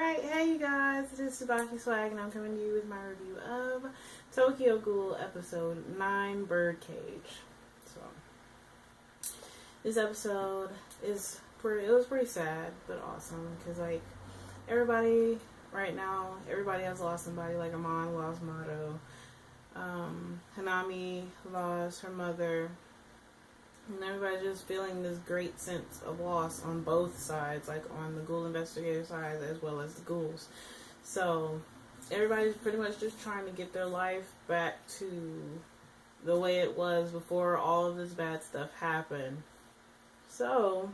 Alright, hey you guys, this is TsubakiSwagg and I'm coming to you with my review of Tokyo Ghoul episode 9, Birdcage. So, this episode was pretty sad, but awesome, because like, everybody right now, everybody has lost somebody. Like Amon lost Mato, Hanami lost her mother, and everybody's just feeling this great sense of loss on both sides, like on the Ghoul investigator side as well as the ghouls. So everybody's pretty much just trying to get their life back to the way it was before all of this bad stuff happened. So,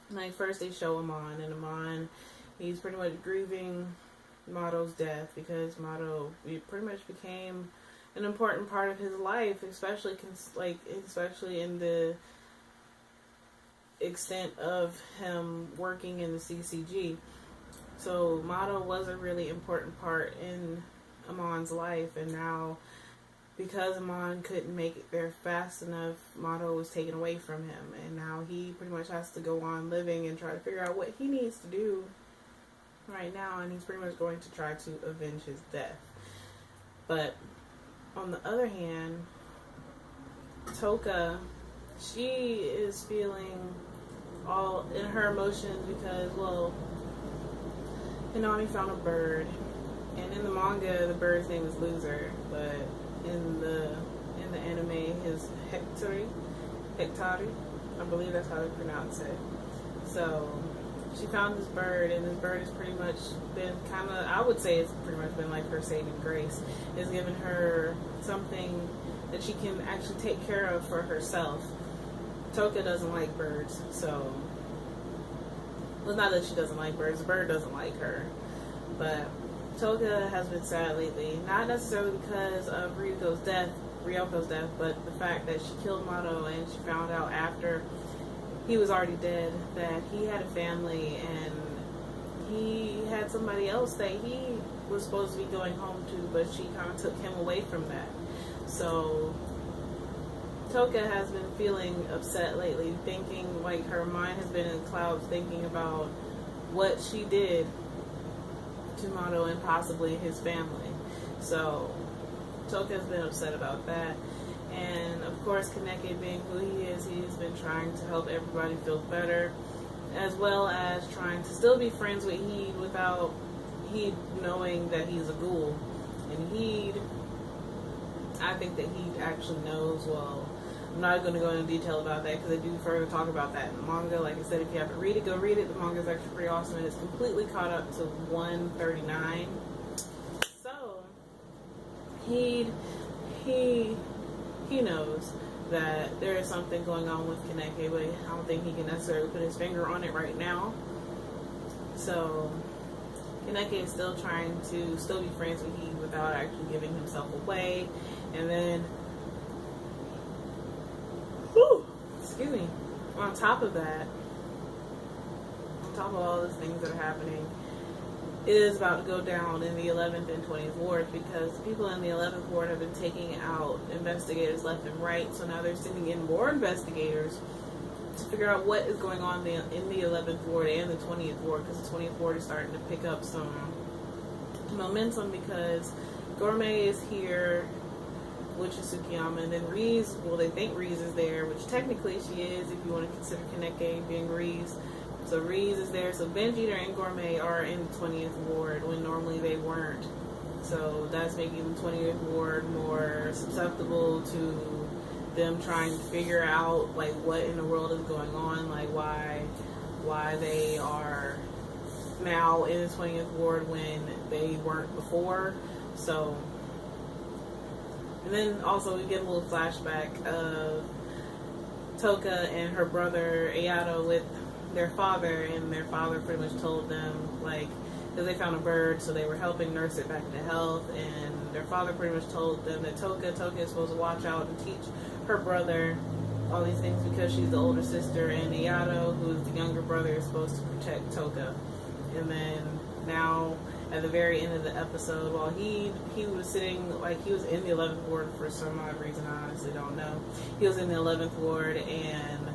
like, first they show Amon, and Amon, he's pretty much grieving Mato's death, because Mato pretty much became an important part of his life, especially in the extent of him working in the CCG. So Mato was a really important part in Amon's life, and now because Amon couldn't make it there fast enough, Mato was taken away from him, and now he pretty much has to go on living and try to figure out what he needs to do right now, and he's pretty much going to try to avenge his death. But on the other hand, Toka, she is feeling all in her emotions because, well, Hinami found a bird, and in the manga the bird's name is Loser, but in the anime his Hectari, I believe that's how they pronounce it. So she found this bird, and this bird has pretty much been I would say it's pretty much been like her saving grace. It's given her something that she can actually take care of for herself. Toka doesn't like birds, so, well, not that she doesn't like birds, the bird doesn't like her. But Toka has been sad lately, not necessarily because of Ryoko's death, but the fact that she killed Mato, and she found out after he was already dead that he had a family, and he had somebody else that he was supposed to be going home to, but she kind of took him away from that. So Toka has been feeling upset lately, thinking like her mind has been in clouds, thinking about what she did to Mato and possibly his family. So Toka has been upset about that. And of course, Kaneki, being who he is, he's been trying to help everybody feel better, as well as trying to still be friends with Heed without Heed knowing that he's a ghoul. And Heed, I think that Heed actually knows. Well, I'm not going to go into detail about that because I do further talk about that in the manga. Like I said, if you haven't read it, go read it. The manga is actually pretty awesome, and it's completely caught up to 139. So He knows that there is something going on with Kaneki, but I don't think he can necessarily put his finger on it right now. So Kaneki is still trying to be friends with Heed without actually giving himself away. And then, excuse me, on top of all those things that are happening, it is about to go down in the 11th and 20th ward, because people in the 11th ward have been taking out investigators left and right. So now they're sending in more investigators to figure out what is going on in the 11th ward and the 20th ward, because the 20th ward is starting to pick up some momentum, because Gourmet is here, which is Tsukiyama, and then Reese, well, they think Reese is there, which technically she is if you want to consider Kaneki being Reese. So Reese is there. So Benjita and Gourmet are in the 20th ward when normally they weren't. So that's making the 20th ward more susceptible to them trying to figure out like what in the world is going on, like why they are now in the 20th ward when they weren't before. So, and then also we get a little flashback of Toka and her brother Ayato with their father, and their father pretty much told them, like, because they found a bird, so they were helping nurse it back to health, and their father pretty much told them that Toka is supposed to watch out and teach her brother all these things because she's the older sister, and Ayato, who is the younger brother, is supposed to protect Toka. And then now at the very end of the episode, while he was sitting, like, he was in the 11th ward for some odd reason, I honestly don't know. He was in the 11th ward, and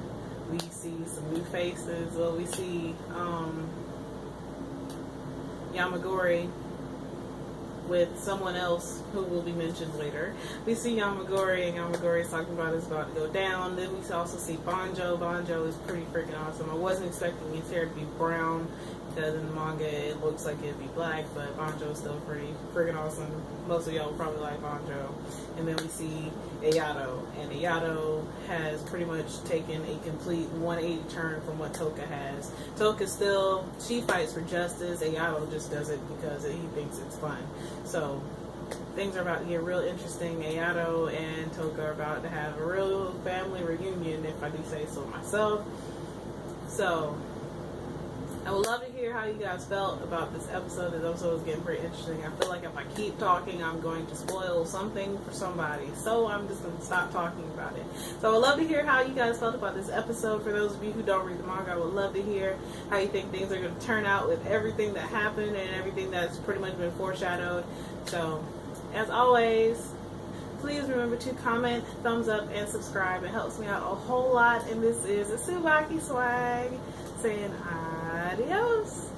we see some new faces. Well, we see Yamagori with someone else who will be mentioned later. We see Yamagori, and Yamagori is talking about it's about to go down. Then we also see Banjo. Banjo is pretty freaking awesome. I wasn't expecting his hair to be brown, because in the manga it looks like it'd be black, but Banjo is still pretty freaking awesome. Most of y'all probably like Banjo. And then we see Ayato, and Ayato has pretty much taken a complete 180 turn from what Toka has. Toka still, she fights for justice. Ayato just does it because he thinks it's fun. So things are about to get real interesting. Ayato and Toka are about to have a real family reunion, if I do say so myself. So I would love to hear how you guys felt about this episode. This episode is getting pretty interesting. I feel like if I keep talking, I'm going to spoil something for somebody. So I'm just going to stop talking about it. So I would love to hear how you guys felt about this episode. For those of you who don't read the manga, I would love to hear how you think things are going to turn out with everything that happened and everything that's pretty much been foreshadowed. So, as always, please remember to comment, thumbs up, and subscribe. It helps me out a whole lot. And this is TsubakiSwagg saying adios.